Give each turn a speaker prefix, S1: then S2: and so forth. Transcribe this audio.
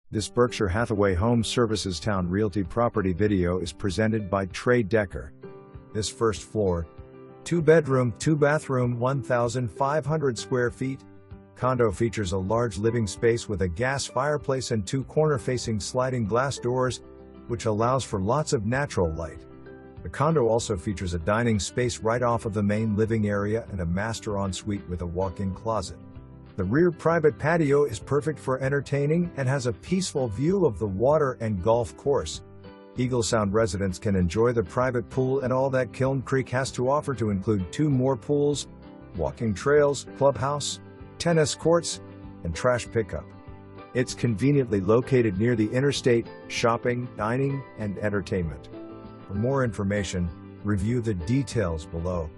S1: This Berkshire Hathaway Home Services Towne Realty property video is presented by Trey Decker. This first floor, 2-bedroom, 2-bathroom, 1,500 square feet, condo features a large living space with a gas fireplace and 2 corner-facing sliding glass doors, which allows for lots of natural light. The condo also features a dining space right off of the main living area and a master ensuite with a walk-in closet. The rear private patio is perfect for entertaining and has a peaceful view of the water and golf course. Eagle Sound residents can enjoy the private pool and all that Kiln Creek has to offer, to include 2 more pools, walking trails, clubhouse, tennis courts, and trash pickup. It's conveniently located near the interstate, shopping, dining, and entertainment. For more information, review the details below.